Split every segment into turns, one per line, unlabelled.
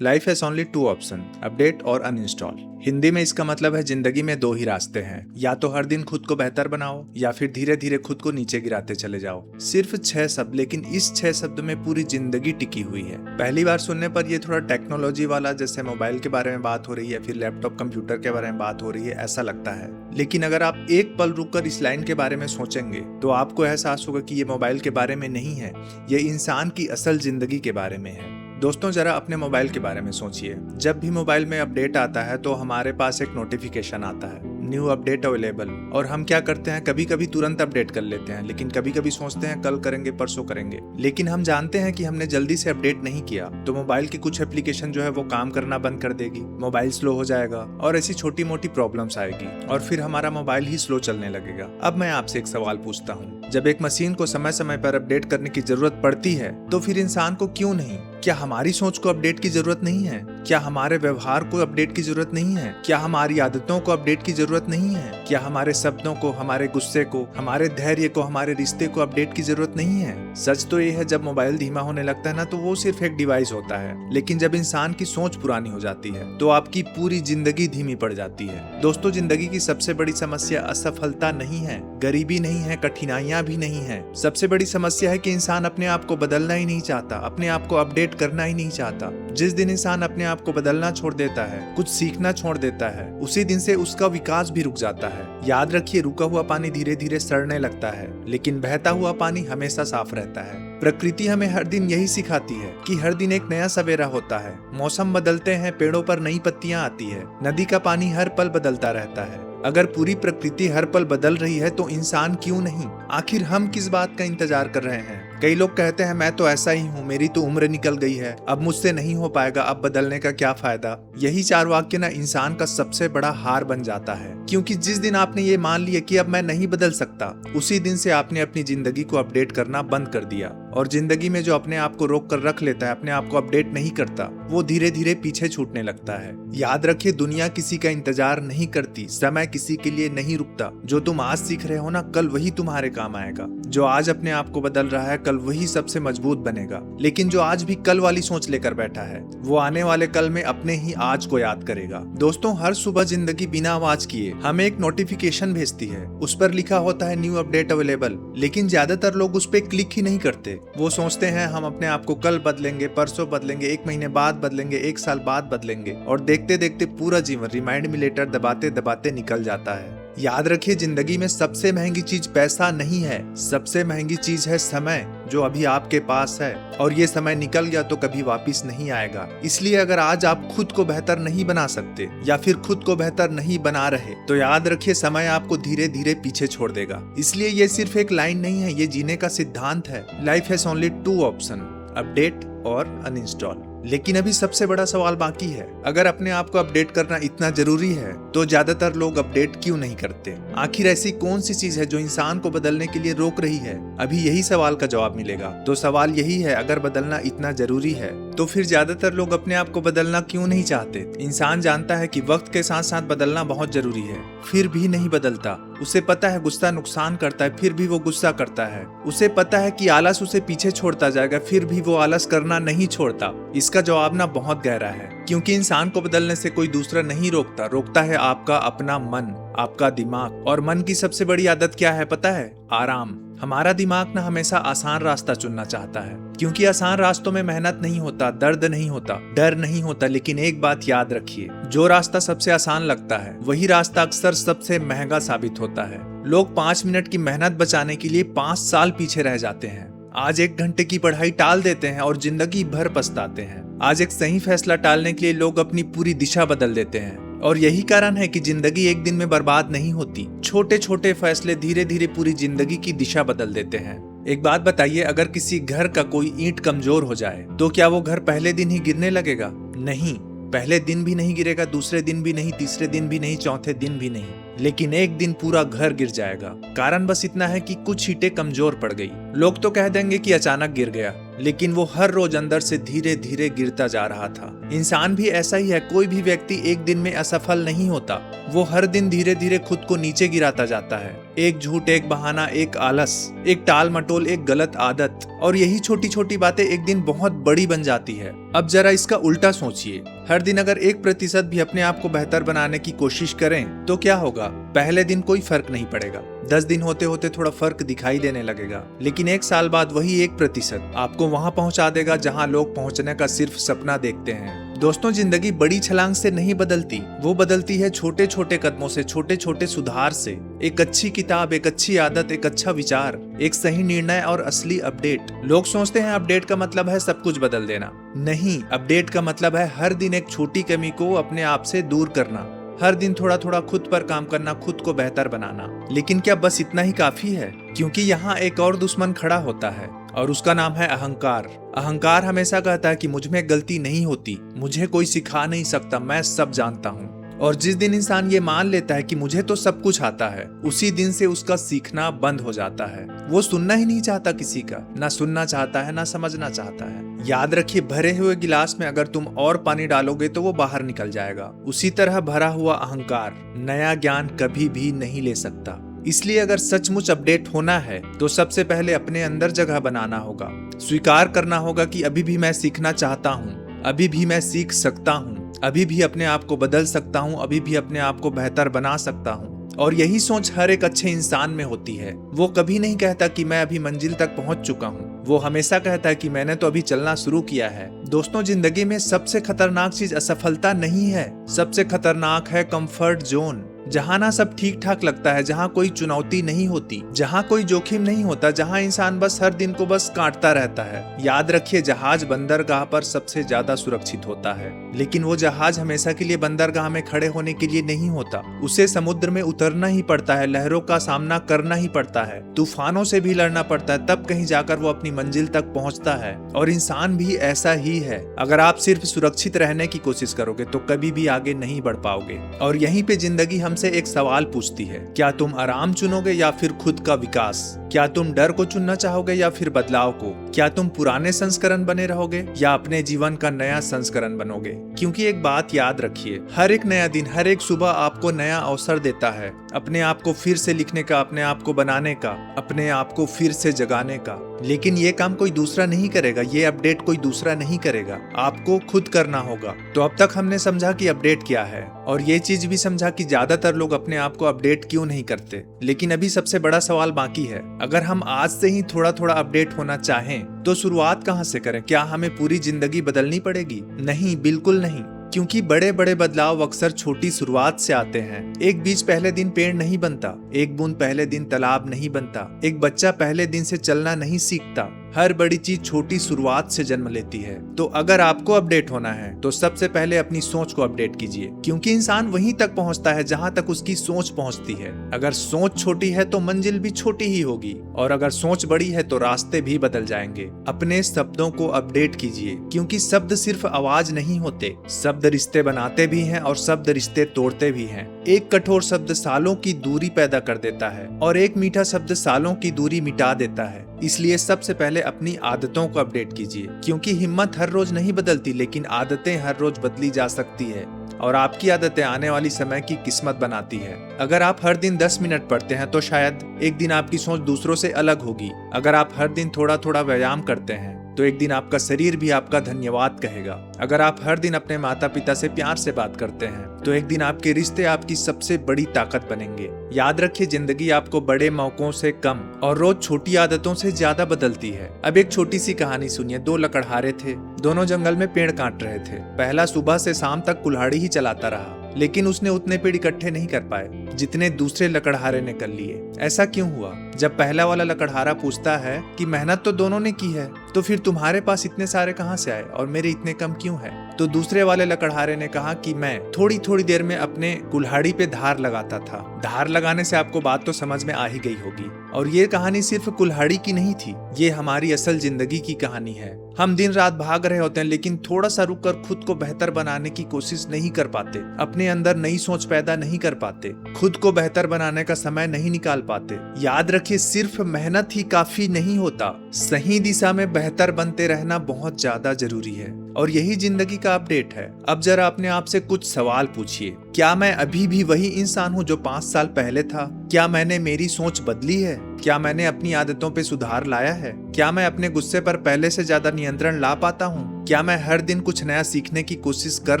Life has only two option, update और uninstall. Hindi में इसका मतलब है जिंदगी में दो ही रास्ते हैं, या तो हर दिन खुद को बेहतर बनाओ या फिर धीरे धीरे खुद को नीचे गिराते चले जाओ। सिर्फ 6 शब्द, लेकिन इस 6 शब्द में पूरी जिंदगी टिकी हुई है। पहली बार सुनने पर ये थोड़ा टेक्नोलॉजी वाला, जैसे मोबाइल के बारे में बात हो रही है, फिर लैपटॉप कंप्यूटर के बारे में बात हो रही है, ऐसा लगता है। लेकिन अगर आप एक पल रुककर इस लाइन के बारे में सोचेंगे तो आपको एहसास होगा कि ये मोबाइल के बारे में नहीं है, ये इंसान की असल जिंदगी के बारे में है। दोस्तों, जरा अपने मोबाइल के बारे में सोचिए। जब भी मोबाइल में अपडेट आता है तो हमारे पास एक नोटिफिकेशन आता है, न्यू अपडेट अवेलेबल। और हम क्या करते हैं, कभी कभी तुरंत अपडेट कर लेते हैं, लेकिन कभी कभी सोचते हैं कल करेंगे, परसों करेंगे। लेकिन हम जानते हैं कि हमने जल्दी से अपडेट नहीं किया तो मोबाइल की कुछ एप्लीकेशन जो है वो काम करना बंद कर देगी, मोबाइल स्लो हो जाएगा और ऐसी छोटी मोटी प्रॉब्लम्स आएगी और फिर हमारा मोबाइल ही स्लो चलने लगेगा। अब मैं आपसे एक सवाल पूछता हूँ, जब एक मशीन को समय समय पर अपडेट करने की जरूरत पड़ती है तो फिर इंसान को क्यों नहीं? क्या हमारी सोच को अपडेट की जरूरत नहीं है? क्या हमारे व्यवहार को अपडेट की जरूरत नहीं है? क्या हमारी आदतों को अपडेट की जरूरत नहीं है? क्या हमारे शब्दों को, हमारे गुस्से को, हमारे धैर्य को, हमारे रिश्ते को अपडेट की जरूरत नहीं है? सच तो ये है, जब मोबाइल धीमा होने लगता है ना तो वो सिर्फ एक डिवाइस होता है, लेकिन जब इंसान की सोच पुरानी हो जाती है तो आपकी पूरी जिंदगी धीमी पड़ जाती है। दोस्तों, जिंदगी की सबसे बड़ी समस्या असफलता नहीं है, गरीबी नहीं है, कठिनाइयां भी नहीं है। सबसे बड़ी समस्या है कि इंसान अपने आप को बदलना ही नहीं चाहता, अपने आप को अपडेट करना ही नहीं चाहता। जिस दिन इंसान अपने आप को बदलना छोड़ देता है, कुछ सीखना छोड़ देता है, उसी दिन से उसका विकास भी रुक जाता है। याद रखिए, रुका हुआ पानी धीरे धीरे सड़ने लगता है, लेकिन बहता हुआ पानी हमेशा साफ रहता है। प्रकृति हमें हर दिन यही सिखाती है कि हर दिन एक नया सवेरा होता है। मौसम बदलते हैं, पेड़ों पर नई पत्तियां आती है, नदी का पानी हर पल बदलता रहता है। अगर पूरी प्रकृति हर पल बदल रही है तो इंसान क्यों नहीं? आखिर हम किस बात का इंतजार कर रहे हैं? कई लोग कहते हैं मैं तो ऐसा ही हूँ, मेरी तो उम्र निकल गई है, अब मुझसे नहीं हो पाएगा, अब बदलने का क्या फायदा। यही 4 वाक्य ना इंसान का सबसे बड़ा हार बन जाता है, क्योंकि जिस दिन आपने ये मान लिया कि अब मैं नहीं बदल सकता, उसी दिन से आपने अपनी जिंदगी को अपडेट करना बंद कर दिया। और जिंदगी में जो अपने आप को रोक कर रख लेता है, अपने आप को अपडेट नहीं करता, वो धीरे धीरे पीछे छूटने लगता है। याद रखिए, दुनिया किसी का इंतजार नहीं करती, समय किसी के लिए नहीं रुकता। जो तुम आज सीख रहे हो ना, कल वही तुम्हारे काम आएगा। जो आज अपने आप को बदल रहा है, कल वही सबसे मजबूत बनेगा। लेकिन जो आज भी कल वाली सोच लेकर बैठा है, वो आने वाले कल में अपने ही आज को याद करेगा। दोस्तों, हर सुबह जिंदगी बिना आवाज किए हमें एक नोटिफिकेशन भेजती है, उस पर लिखा होता है न्यू अपडेट अवेलेबल, लेकिन ज्यादातर लोग उस पर क्लिक ही नहीं करते। वो सोचते हैं हम अपने आप को कल बदलेंगे, परसों बदलेंगे, 1 महीने बाद बदलेंगे, 1 साल बाद बदलेंगे, और देखते देखते पूरा जीवन रिमाइंड मी लेटर दबाते दबाते निकल जाता है। याद रखिए, जिंदगी में सबसे महंगी चीज पैसा नहीं है, सबसे महंगी चीज है समय, जो अभी आपके पास है, और ये समय निकल गया तो कभी वापस नहीं आएगा। इसलिए अगर आज आप खुद को बेहतर नहीं बना सकते या फिर खुद को बेहतर नहीं बना रहे, तो याद रखिए समय आपको धीरे धीरे पीछे छोड़ देगा। इसलिए ये सिर्फ एक लाइन नहीं है, ये जीने का सिद्धांत है। Life has only 2 option, update और अनइंस्टॉल। लेकिन अभी सबसे बड़ा सवाल बाकी है, अगर अपने आप को अपडेट करना इतना जरूरी है तो ज्यादातर लोग अपडेट क्यों नहीं करते? आखिर ऐसी कौन सी चीज है जो इंसान को बदलने के लिए रोक रही है? अभी यही सवाल का जवाब मिलेगा। तो सवाल यही है, अगर बदलना इतना जरूरी है तो फिर ज्यादातर लोग अपने आप को बदलना क्यों नहीं चाहते? इंसान जानता है कि वक्त के साथ साथ बदलना बहुत जरूरी है, फिर भी नहीं बदलता। उसे पता है गुस्सा नुकसान करता है, फिर भी वो गुस्सा करता है। उसे पता है कि आलस उसे पीछे छोड़ता जाएगा, फिर भी वो आलस करना नहीं छोड़ता। इसका जवाब ना बहुत गहरा है, क्योंकि इंसान को बदलने से कोई दूसरा नहीं रोकता, रोकता है आपका अपना मन, आपका दिमाग। और मन की सबसे बड़ी आदत क्या है पता है? आराम। हमारा दिमाग ना हमेशा आसान रास्ता चुनना चाहता है, क्योंकि आसान रास्तों में मेहनत नहीं होता, दर्द नहीं होता, डर नहीं होता। लेकिन एक बात याद रखिए, जो रास्ता सबसे आसान लगता है वही रास्ता अक्सर सबसे महंगा साबित होता है। लोग 5 मिनट की मेहनत बचाने के लिए 5 साल पीछे रह जाते हैं। आज 1 घंटे की पढ़ाई टाल देते हैं और जिंदगी भर पछताते हैं। आज एक सही फैसला टालने के लिए लोग अपनी पूरी दिशा बदल देते हैं। और यही कारण है कि जिंदगी एक दिन में बर्बाद नहीं होती। छोटे छोटे फैसले धीरे धीरे पूरी जिंदगी की दिशा बदल देते हैं। एक बात बताइए, अगर किसी घर का कोई ईंट कमजोर हो जाए तो क्या वो घर पहले दिन ही गिरने लगेगा? नहीं, पहले दिन भी नहीं गिरेगा, दूसरे दिन भी नहीं, तीसरे दिन भी नहीं, चौथे दिन भी नहीं, लेकिन एक दिन पूरा घर गिर जाएगा। कारण बस इतना है कि कुछ ईंटें कमजोर पड़ गई। लोग तो कह देंगे कि अचानक गिर गया, लेकिन वो हर रोज अंदर से धीरे धीरे गिरता जा रहा था। इंसान भी ऐसा ही है, कोई भी व्यक्ति एक दिन में असफल नहीं होता। वो हर दिन धीरे धीरे खुद को नीचे गिराता जाता है। एक झूठ, एक बहाना, एक आलस, एक टाल मटोल, एक गलत आदत, और यही छोटी छोटी बातें एक दिन बहुत बड़ी बन जाती है। अब जरा इसका उल्टा सोचिए, हर दिन अगर 1% भी अपने आप को बेहतर बनाने की कोशिश करें तो क्या होगा? पहले दिन कोई फर्क नहीं पड़ेगा, 10 दिन होते होते थोड़ा फर्क दिखाई देने लगेगा, लेकिन 1 साल बाद वही 1% आपको वहां पहुंचा देगा जहां लोग पहुंचने का सिर्फ सपना देखते हैं। दोस्तों, जिंदगी बड़ी छलांग से नहीं बदलती, वो बदलती है छोटे छोटे कदमों से, छोटे छोटे सुधार से। एक अच्छी किताब, एक अच्छी आदत, एक अच्छा विचार, एक सही निर्णय और असली अपडेट। लोग सोचते हैं अपडेट का मतलब है सब कुछ बदल देना। नहीं, अपडेट का मतलब है हर दिन एक छोटी कमी को अपने आप से दूर करना, हर दिन थोड़ा थोड़ा खुद पर काम करना, खुद को बेहतर बनाना। लेकिन क्या बस इतना ही काफी है? क्योंकि यहाँ एक और दुश्मन खड़ा होता है और उसका नाम है अहंकार। अहंकार हमेशा कहता है कि मुझ में गलती नहीं होती, मुझे कोई सिखा नहीं सकता, मैं सब जानता हूँ। और जिस दिन इंसान ये मान लेता है कि मुझे तो सब कुछ आता है, उसी दिन से उसका सीखना बंद हो जाता है। वो सुनना ही नहीं चाहता किसी का, ना सुनना चाहता है, ना समझना चाहता है। याद रखिए, भरे हुए गिलास में अगर तुम और पानी डालोगे तो वो बाहर निकल जाएगा। उसी तरह भरा हुआ अहंकार नया ज्ञान कभी भी नहीं ले सकता। इसलिए अगर सचमुच अपडेट होना है तो सबसे पहले अपने अंदर जगह बनाना होगा। स्वीकार करना होगा कि अभी भी मैं सीखना चाहता हूँ, अभी भी मैं सीख सकता हूँ, अभी भी अपने आप को बदल सकता हूँ, अभी भी अपने आप को बेहतर बना सकता हूँ। और यही सोच हर एक अच्छे इंसान में होती है। वो कभी नहीं कहता कि मैं अभी मंजिल तक पहुंच चुका हूँ, वो हमेशा कहता है कि मैंने तो अभी चलना शुरू किया है। दोस्तों, जिंदगी में सबसे खतरनाक चीज असफलता नहीं है, सबसे खतरनाक है कंफर्ट जोन। जहाँ ना सब ठीक ठाक लगता है, जहाँ कोई चुनौती नहीं होती, जहाँ कोई जोखिम नहीं होता, जहाँ इंसान बस हर दिन को बस काटता रहता है। याद रखिए, जहाज बंदरगाह पर सबसे ज्यादा सुरक्षित होता है, लेकिन वो जहाज हमेशा के लिए बंदरगाह में खड़े होने के लिए नहीं होता। उसे समुद्र में उतरना ही पड़ता है, लहरों का सामना करना ही पड़ता है, तूफानों से भी लड़ना पड़ता है, तब कहीं जाकर वो अपनी मंजिल तक पहुंचता है। और इंसान भी ऐसा ही है। अगर आप सिर्फ सुरक्षित रहने की कोशिश करोगे तो कभी भी आगे नहीं बढ़ पाओगे। और यहीं पे जिंदगी हमसे एक सवाल पूछती है, क्या तुम आराम चुनोगे या फिर खुद का विकास? क्या तुम डर को चुनना चाहोगे या फिर बदलाव को? क्या तुम पुराने संस्करण बने रहोगे या अपने जीवन का नया संस्करण बनोगे? क्योंकि एक बात याद रखिए, हर एक नया दिन, हर एक सुबह आपको नया अवसर देता है अपने आप को फिर से लिखने का, अपने आप को बनाने का, अपने आप को फिर से जगाने का। लेकिन ये काम कोई दूसरा नहीं करेगा, ये अपडेट कोई दूसरा नहीं करेगा, आपको खुद करना होगा। तो अब तक हमने समझा कि अपडेट क्या है, और ये चीज भी समझा कि ज्यादातर लोग अपने आप को अपडेट क्यों नहीं करते। लेकिन अभी सबसे बड़ा सवाल बाकी है, अगर हम आज से ही थोड़ा थोड़ा अपडेट होना चाहें तो शुरुआत कहाँ से करें? क्या हमें पूरी जिंदगी बदलनी पड़ेगी? नहीं, बिल्कुल नहीं, क्योंकि बड़े बड़े बदलाव अक्सर छोटी शुरुआत से आते हैं। एक बीज पहले दिन पेड़ नहीं बनता, एक बूंद पहले दिन तालाब नहीं बनता, एक बच्चा पहले दिन से चलना नहीं सीखता। हर बड़ी चीज छोटी शुरुआत से जन्म लेती है। तो अगर आपको अपडेट होना है तो सबसे पहले अपनी सोच को अपडेट कीजिए, क्योंकि इंसान वहीं तक पहुंचता है जहां तक उसकी सोच पहुंचती है। अगर सोच छोटी है तो मंजिल भी छोटी ही होगी, और अगर सोच बड़ी है तो रास्ते भी बदल जाएंगे। अपने शब्दों को अपडेट कीजिए, क्योंकि शब्द सिर्फ आवाज नहीं होते, शब्द रिश्ते बनाते भी हैं और शब्द रिश्ते तोड़ते भी हैं। एक कठोर शब्द सालों की दूरी पैदा कर देता है और एक मीठा शब्द सालों की दूरी मिटा देता है। इसलिए सबसे पहले अपनी आदतों को अपडेट कीजिए, क्योंकि हिम्मत हर रोज नहीं बदलती, लेकिन आदतें हर रोज बदली जा सकती है, और आपकी आदतें आने वाली समय की किस्मत बनाती है। अगर आप हर दिन 10 मिनट पढ़ते हैं तो शायद एक दिन आपकी सोच दूसरों से अलग होगी। अगर आप हर दिन थोड़ा थोड़ा व्यायाम करते हैं तो एक दिन आपका शरीर भी आपका धन्यवाद कहेगा। अगर आप हर दिन अपने माता पिता से प्यार से बात करते हैं तो एक दिन आपके रिश्ते आपकी सबसे बड़ी ताकत बनेंगे। याद रखिए, जिंदगी आपको बड़े मौकों से कम और रोज छोटी आदतों से ज्यादा बदलती है। अब एक छोटी सी कहानी सुनिए। 2 लकड़हारे थे, दोनों जंगल में पेड़ काट रहे थे। पहला सुबह से शाम तक कुल्हाड़ी ही चलाता रहा, लेकिन उसने उतने पेड़ इकट्ठे नहीं कर पाए जितने दूसरे लकड़हारे ने कर लिए। ऐसा क्यों हुआ? जब पहला वाला लकड़हारा पूछता है कि मेहनत तो दोनों ने की है, तो फिर तुम्हारे पास इतने सारे कहां से आए और मेरे इतने कम क्यों है? तो दूसरे वाले लकड़हारे ने कहा कि मैं थोड़ी थोड़ी देर में अपने कुल्हाड़ी पे धार लगाता था। धार लगाने से आपको बात तो समझ में आ ही गई होगी। और ये कहानी सिर्फ कुल्हाड़ी की नहीं थी, ये हमारी असल जिंदगी की कहानी है। हम दिन रात भाग रहे होते हैं, लेकिन थोड़ा सा रुककर खुद को बेहतर बनाने की कोशिश नहीं कर पाते, अपने अंदर नई सोच पैदा नहीं कर पाते, खुद को बेहतर बनाने का समय नहीं निकाल पाते। याद रखिए, सिर्फ मेहनत ही काफी नहीं होता, सही दिशा में बेहतर बनते रहना बहुत ज्यादा जरूरी है। और यही जिंदगी का अपडेट है। अब जरा अपने आप से कुछ सवाल पूछिए। क्या मैं अभी भी वही इंसान हूँ जो 5 साल पहले था? क्या मैंने मेरी सोच बदली है? क्या मैंने अपनी आदतों पे सुधार लाया है? क्या मैं अपने गुस्से पर पहले से ज्यादा नियंत्रण ला पाता हूँ? क्या मैं हर दिन कुछ नया सीखने की कोशिश कर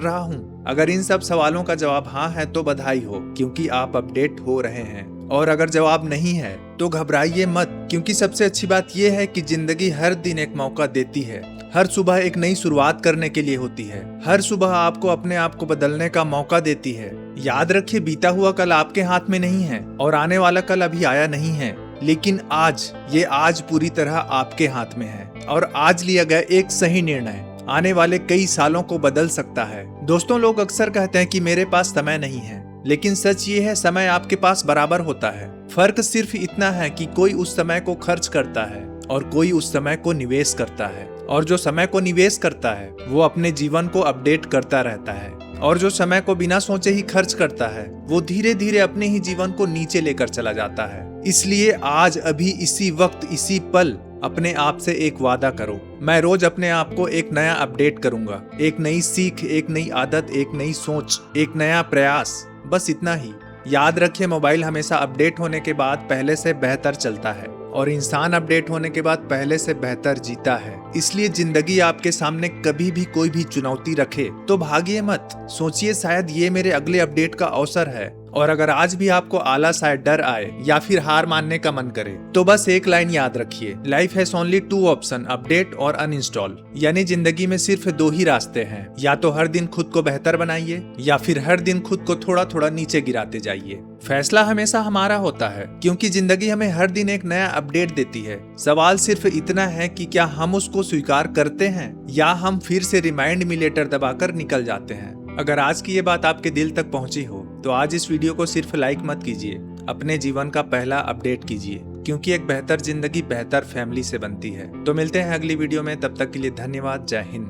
रहा हूँ? अगर इन सब सवालों का जवाब हाँ है तो बधाई हो, क्योंकि आप अपडेट हो रहे हैं। और अगर जवाब नहीं है तो घबराइए मत, क्योंकि सबसे अच्छी बात यह है कि जिंदगी हर दिन एक मौका देती है। हर सुबह एक नई शुरुआत करने के लिए होती है। हर सुबह आपको अपने आप को बदलने का मौका देती है। याद रखिए, बीता हुआ कल आपके हाथ में नहीं है और आने वाला कल अभी आया नहीं है, लेकिन आज पूरी तरह आपके हाथ में है। और आज लिया गया एक सही निर्णय आने वाले कई सालों को बदल सकता है। दोस्तों, लोग अक्सर कहते हैं कि मेरे पास समय नहीं है, लेकिन सच ये है, समय आपके पास बराबर होता है। फर्क सिर्फ इतना है कि कोई उस समय को खर्च करता है और कोई उस समय को निवेश करता है। और जो समय को निवेश करता है वो अपने जीवन को अपडेट करता रहता है, और जो समय को बिना सोचे ही खर्च करता है वो धीरे धीरे अपने ही जीवन को नीचे लेकर चला जाता है। इसलिए आज, अभी, इसी वक्त, इसी पल अपने आप से एक वादा करो, मैं रोज अपने आप को एक नया अपडेट करूंगा। एक नई सीख, एक नई आदत, एक नई सोच, एक नया प्रयास, बस इतना ही। याद रखिए, मोबाइल हमेशा अपडेट होने के बाद पहले से बेहतर चलता है और इंसान अपडेट होने के बाद पहले से बेहतर जीता है। इसलिए जिंदगी आपके सामने कभी भी कोई भी चुनौती रखे तो भागिए मत। सोचिए, शायद ये मेरे अगले अपडेट का अवसर है। और अगर आज भी आपको आलस आए, डर आए या फिर हार मानने का मन करे, तो बस एक लाइन याद रखिए, life has only 2 option, update और अनइंस्टॉल। यानी जिंदगी में सिर्फ 2 ही रास्ते हैं, या तो हर दिन खुद को बेहतर बनाइए या फिर हर दिन खुद को थोड़ा थोड़ा नीचे गिराते जाइए। फैसला हमेशा हमारा होता है, क्योंकि जिंदगी हमें हर दिन एक नया अपडेट देती है। सवाल सिर्फ इतना है कि क्या हम उसको स्वीकार करते हैं या हम फिर से रिमाइंड मी लेटर दबाकर निकल जाते हैं। अगर आज की ये बात आपके दिल तक पहुंची हो तो आज इस वीडियो को सिर्फ लाइक मत कीजिए, अपने जीवन का पहला अपडेट कीजिए, क्योंकि एक बेहतर जिंदगी बेहतर फैमिली से बनती है। तो मिलते हैं अगली वीडियो में, तब तक के लिए धन्यवाद। जय हिंद।